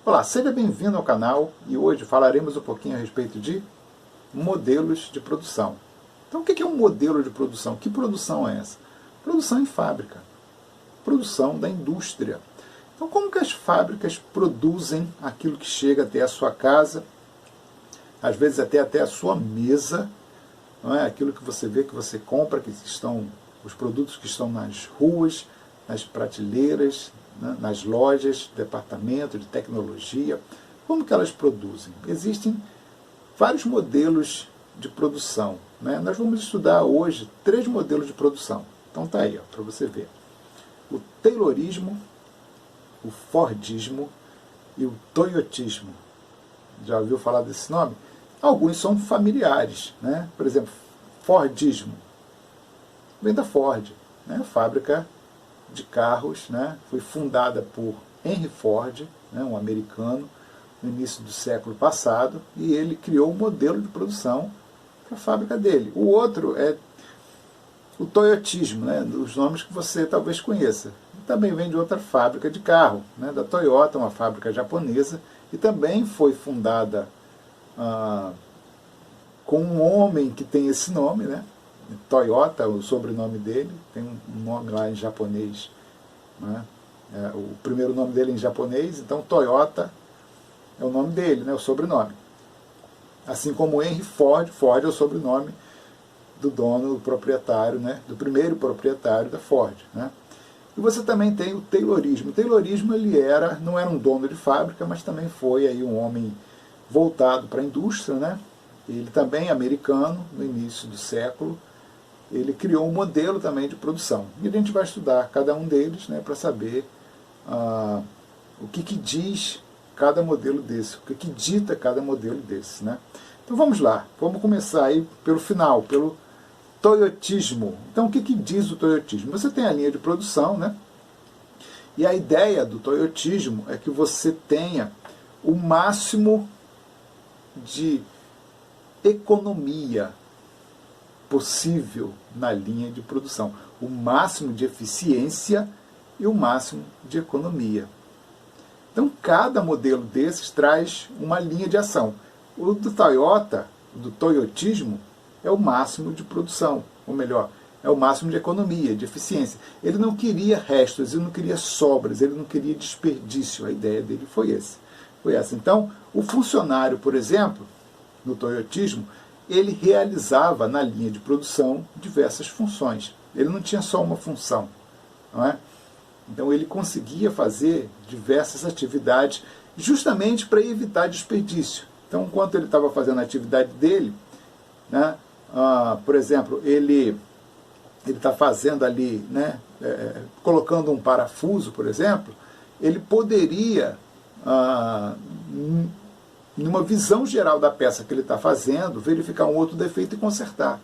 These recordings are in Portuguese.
Olá, seja bem-vindo ao canal e hoje falaremos um pouquinho a respeito de modelos de produção. Então o que é um modelo de produção? Que produção é essa? Produção em fábrica, produção da indústria. Então como que as fábricas produzem aquilo que chega até a sua casa, às vezes até a sua mesa, não é? Aquilo que você vê, que você compra, que estão os produtos que estão nas ruas, nas prateleiras, né, nas lojas, de departamento, de tecnologia. Como que elas produzem? Existem vários modelos de produção, né? Nós vamos estudar hoje 3 modelos de produção. Então tá aí, para você ver. O Taylorismo, o Fordismo e o Toyotismo. Já ouviu falar desse nome? Alguns são familiares, né? Por exemplo, Fordismo vem da Ford, né? Fábrica de carros, né? Foi fundada por Henry Ford, né? Um americano, no início do século passado, e ele criou um modelo de produção para a fábrica dele. O outro é o Toyotismo, né? Os nomes que você talvez conheça. Também vem de outra fábrica de carro, né? Da Toyota, uma fábrica japonesa, e também foi fundada com um homem que tem esse nome, né? Toyota, o sobrenome dele, tem um nome lá em japonês, né? O primeiro nome dele é em japonês, então Toyota é o nome dele, né? O sobrenome. Assim como Henry Ford, Ford é o sobrenome do dono, do proprietário, né? Do primeiro proprietário da Ford, né? E você também tem o Taylorismo. O Taylorismo ele não era um dono de fábrica, mas também foi aí um homem voltado para a indústria, né? Ele também é americano, no início do século. Ele criou um modelo também de produção. E a gente vai estudar cada um deles, né, para saber o que diz cada modelo desse, o que dita cada modelo desse, né? Então vamos lá, vamos começar aí pelo final, pelo Toyotismo. Então o que diz o Toyotismo? Você tem a linha de produção, né? E a ideia do Toyotismo é que você tenha o máximo de economia possível na linha de produção, o máximo de eficiência e o máximo de economia. Então cada modelo desses traz uma linha de ação. O do Toyota, do Toyotismo, é o máximo de produção, ou melhor, é o máximo de economia, de eficiência. Ele não queria restos, ele não queria sobras, ele não queria desperdício. A ideia dele foi essa. Então, o funcionário, por exemplo, no Toyotismo, ele realizava na linha de produção diversas funções. Ele não tinha só uma função, não é? Então ele conseguia fazer diversas atividades justamente para evitar desperdício. Então, enquanto ele estava fazendo a atividade dele, né, por exemplo, ele está fazendo ali, né, colocando um parafuso, por exemplo, ele poderia, numa visão geral da peça que ele está fazendo, verificar um outro defeito e consertar,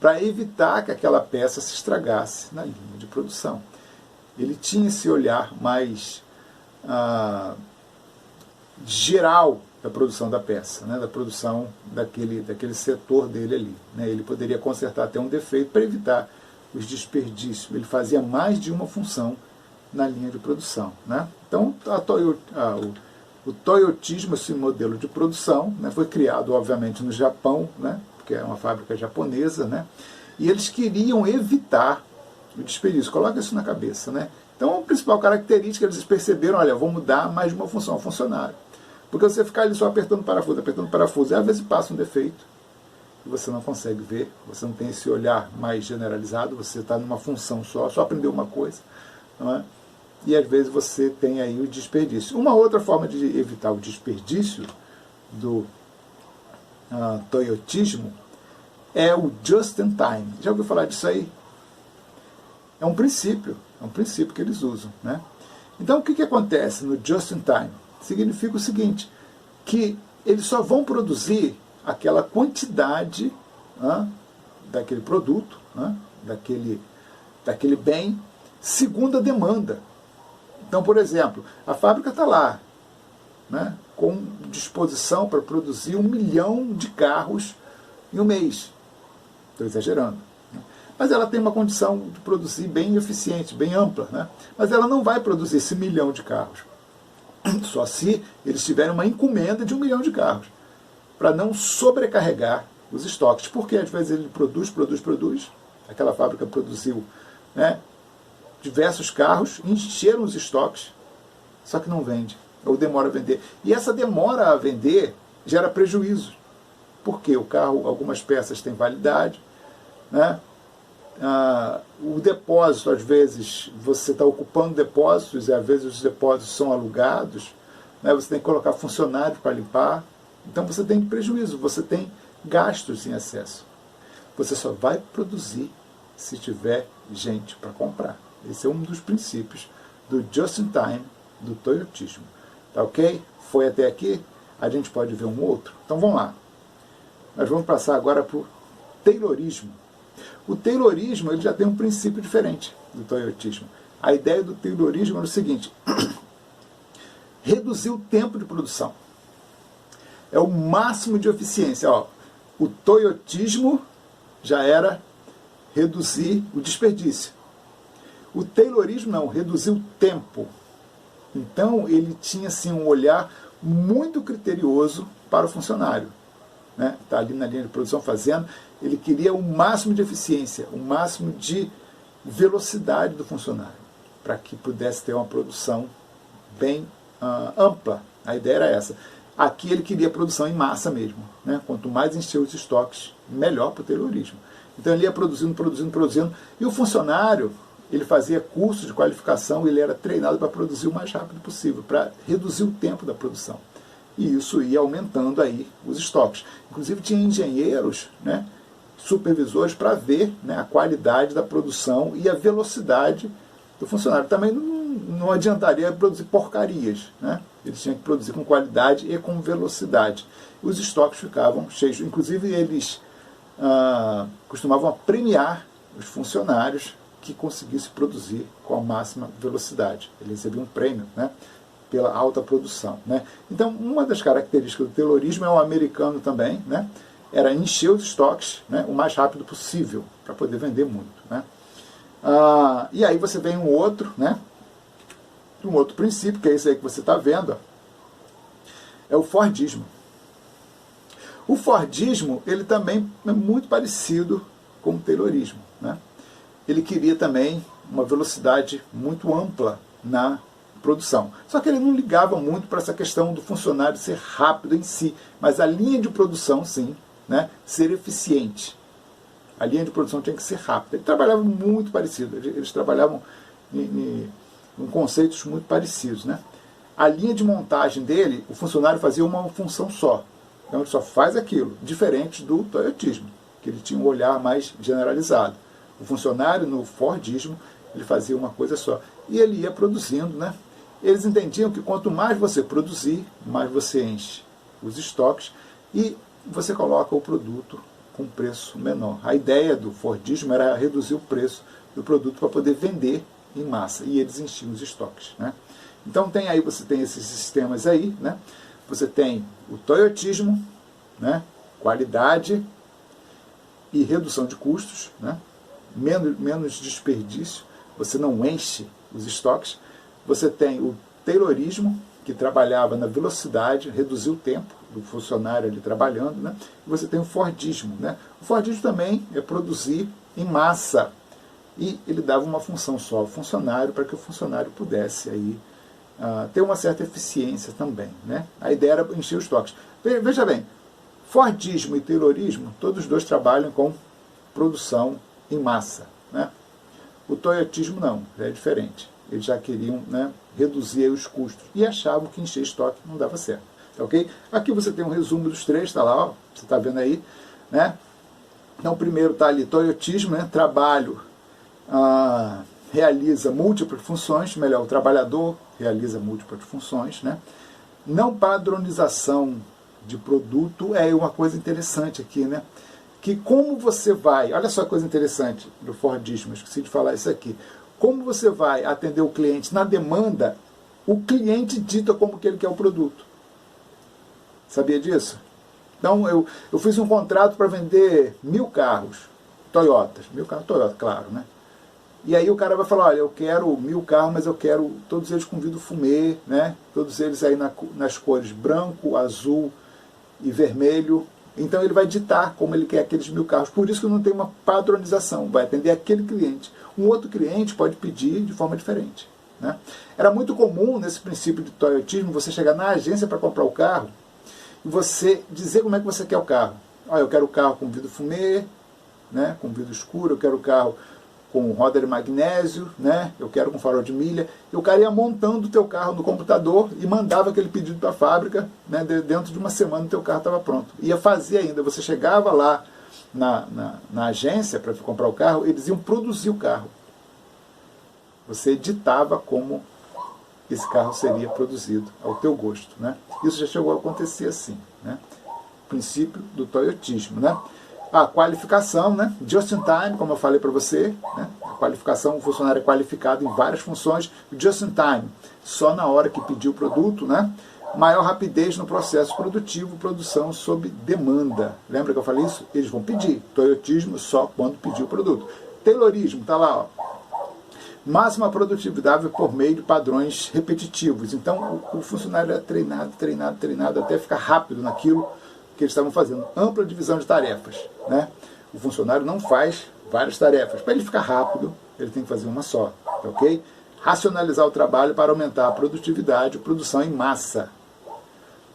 para evitar que aquela peça se estragasse na linha de produção. Ele tinha esse olhar mais geral da produção da peça, né, da produção daquele setor dele ali, né. Ele poderia consertar até um defeito para evitar os desperdícios. Ele fazia mais de uma função na linha de produção, né. Então o Toyotismo, esse modelo de produção, né, foi criado obviamente no Japão, né, porque é uma fábrica japonesa, né, e eles queriam evitar o desperdício. Coloca isso na cabeça, né. Então a principal característica, eles perceberam, olha, vamos dar mais de uma função ao funcionário. Porque você ficar ali só apertando parafuso, e às vezes passa um defeito, e você não consegue ver, você não tem esse olhar mais generalizado, você está numa função só aprendeu uma coisa, não é? E às vezes você tem aí o desperdício. Uma outra forma de evitar o desperdício do Toyotismo é o just in time. Já ouviu falar disso aí? É um princípio que eles usam, né? Então o que acontece no just in time? Significa o seguinte, que eles só vão produzir aquela quantidade daquele produto, daquele bem, segundo a demanda. Então, por exemplo, a fábrica está lá, né, com disposição para produzir 1 milhão de carros em um mês. Estou exagerando. Né? Mas ela tem uma condição de produzir bem eficiente, bem ampla. Né? Mas ela não vai produzir esse 1 milhão de carros. Só se eles tiverem uma encomenda de 1 milhão de carros, para não sobrecarregar os estoques. Porque às vezes ele produz, aquela fábrica produziu, né, diversos carros, encheram os estoques, só que não vende, ou demora a vender. E essa demora a vender gera prejuízo, porque o carro, algumas peças têm validade, né? O depósito, às vezes, você está ocupando depósitos, e às vezes os depósitos são alugados, né? Você tem que colocar funcionários para limpar, então você tem prejuízo, você tem gastos em excesso. Você só vai produzir se tiver gente para comprar. Esse é um dos princípios do just-in-time, do toyotismo. Tá ok? Foi até aqui? A gente pode ver um outro? Então vamos lá. Nós vamos passar agora para o taylorismo. O taylorismo ele já tem um princípio diferente do toyotismo. A ideia do taylorismo é o seguinte: reduzir o tempo de produção. É o máximo de eficiência. Ó, o toyotismo já era reduzir o desperdício. O taylorismo não, reduzir o tempo. Então ele tinha assim, um olhar muito criterioso para o funcionário. Né? Está ali na linha de produção fazendo, ele queria o máximo de eficiência, o máximo de velocidade do funcionário, para que pudesse ter uma produção bem ampla. A ideia era essa. Aqui ele queria produção em massa mesmo. Né? Quanto mais encher os estoques, melhor para o taylorismo. Então ele ia produzindo, e o funcionário, ele fazia curso de qualificação, ele era treinado para produzir o mais rápido possível, para reduzir o tempo da produção. E isso ia aumentando aí os estoques. Inclusive tinha engenheiros, né, supervisores, para ver, né, a qualidade da produção e a velocidade do funcionário. Também não adiantaria produzir porcarias, né? Eles tinham que produzir com qualidade e com velocidade. Os estoques ficavam cheios. Inclusive eles costumavam premiar os funcionários que conseguissem produzir com a máxima velocidade. Eles recebiam um prêmio, né, pela alta produção. Né? Então, uma das características do taylorismo é o americano também, né, era encher os estoques, né, o mais rápido possível, para poder vender muito. Né? E aí você vem um outro princípio, que é esse aí que você está vendo, ó, é o Fordismo. O Fordismo ele também é muito parecido com o taylorismo. Né? Ele queria também uma velocidade muito ampla na produção. Só que ele não ligava muito para essa questão do funcionário ser rápido em si, mas a linha de produção, sim, né, ser eficiente. A linha de produção tinha que ser rápida. Ele trabalhava muito parecido, eles trabalhavam em conceitos muito parecidos. Né? A linha de montagem dele, o funcionário fazia uma função só. Então ele só faz aquilo, diferente do toyotismo, que ele tinha um olhar mais generalizado. O funcionário, no Fordismo, ele fazia uma coisa só. E ele ia produzindo, né? Eles entendiam que quanto mais você produzir, mais você enche os estoques e você coloca o produto com preço menor. A ideia do Fordismo era reduzir o preço do produto para poder vender em massa. E eles enchiam os estoques. Né? Então você tem esses sistemas aí, né? Você tem o toyotismo, né? Qualidade e redução de custos, né? Menos desperdício, você não enche os estoques. Você tem o taylorismo, que trabalhava na velocidade, reduziu o tempo do funcionário ali trabalhando, né? E você tem o Fordismo. Né? O Fordismo também é produzir em massa, e ele dava uma função só ao funcionário, para que o funcionário pudesse aí, ter uma certa eficiência também. Né? A ideia era encher os estoques. Veja bem, Fordismo e taylorismo, todos os dois trabalham com produção em massa. Né? O toyotismo não, já é diferente. Eles já queriam, né, reduzir os custos e achavam que encher estoque não dava certo. Tá, okay? Aqui você tem um resumo dos três, está lá, ó, você está vendo aí. Né? Então, primeiro está ali, toyotismo, né, trabalho, realiza múltiplas funções, melhor, o trabalhador realiza múltiplas funções. Né? Não padronização de produto é uma coisa interessante aqui, né? Que como você vai, olha só a coisa interessante do Fordismo, esqueci de falar isso aqui, como você vai atender o cliente na demanda, o cliente dita como que ele quer o produto. Sabia disso? Então eu fiz um contrato para vender 1000 carros Toyotas, 1000 carros Toyota, claro, né? E aí o cara vai falar, olha, eu quero 1000 carros, mas eu quero todos eles com vidro fumê, né? Todos eles aí nas cores branco, azul e vermelho. Então ele vai ditar como ele quer aqueles 1000 carros. Por isso que não tem uma padronização, vai atender aquele cliente. Um outro cliente pode pedir de forma diferente, né? Era muito comum nesse princípio de toyotismo você chegar na agência para comprar o carro e você dizer como é que você quer o carro. Olha, eu quero o carro com vidro fumê, né? Com vidro escuro, eu quero o carro com roda de magnésio, né? Eu quero com farol de milha. E o cara ia montando o teu carro no computador e mandava aquele pedido para a fábrica, né? Dentro de uma semana o teu carro estava pronto. Ia fazer ainda, você chegava lá na agência para comprar o carro, eles iam produzir o carro. Você editava como esse carro seria produzido ao teu gosto, né? Isso já chegou a acontecer assim, né? Princípio do toyotismo, né? A qualificação, né? Just in time, como eu falei para você, né? A qualificação, o funcionário é qualificado em várias funções. Just in time, só na hora que pediu o produto, né? Maior rapidez no processo produtivo, produção sob demanda. Lembra que eu falei isso? Eles vão pedir. Toyotismo só quando pedir o produto. Taylorismo, tá lá, ó. Máxima produtividade por meio de padrões repetitivos. Então, o funcionário é treinado até ficar rápido naquilo que eles estavam fazendo. Ampla divisão de tarefas, né? O funcionário não faz várias tarefas. Para ele ficar rápido, ele tem que fazer uma só, tá ok? Racionalizar o trabalho para aumentar a produtividade, produção em massa.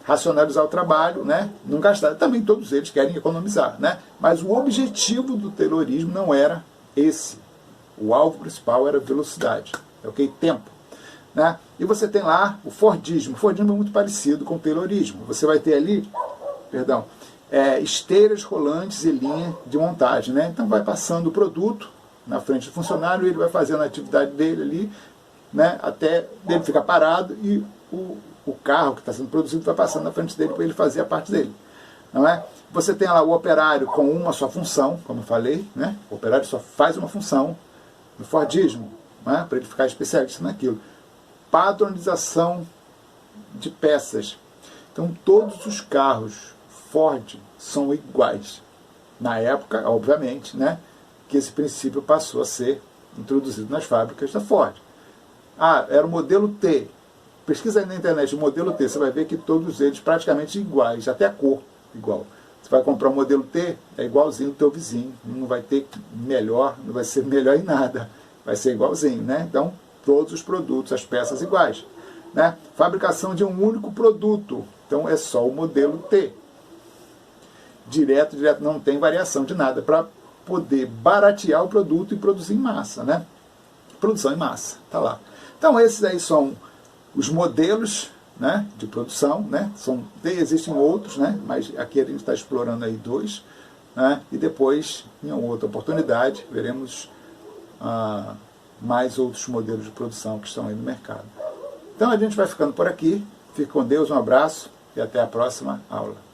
Racionalizar o trabalho, né? Não gastar. Também todos eles querem economizar, né? Mas o objetivo do taylorismo não era esse. O alvo principal era velocidade, ok? Tempo, né? E você tem lá o Fordismo. O Fordismo é muito parecido com o taylorismo. Você vai ter ali, esteiras rolantes e linha de montagem, né? Então vai passando o produto na frente do funcionário, ele vai fazendo a atividade dele ali, né? Até ele ficar parado e o carro que está sendo produzido vai passando na frente dele para ele fazer a parte dele, não é? Você tem lá o operário com uma só função, como eu falei, né? O operário só faz uma função no Fordismo, né? Para ele ficar especialista naquilo. Padronização de peças. Então todos os carros Ford são iguais. Na época, obviamente, né, que esse princípio passou a ser introduzido nas fábricas da Ford. Ah, era o modelo T. Pesquisa aí na internet o modelo T, você vai ver que todos eles praticamente iguais, até a cor igual. Você vai comprar um modelo T, é igualzinho do teu vizinho, não vai ter melhor, não vai ser melhor em nada, vai ser igualzinho, né? Então, todos os produtos, as peças iguais, né? Fabricação de um único produto, então é só o modelo T. Direto, não tem variação de nada, para poder baratear o produto e produzir em massa, né? Produção em massa, tá lá. Então, esses aí são os modelos, né, de produção, né? Existem outros, né? Mas aqui a gente está explorando aí 2, né? E depois, em outra oportunidade, veremos mais outros modelos de produção que estão aí no mercado. Então a gente vai ficando por aqui. Fique com Deus, um abraço e até a próxima aula.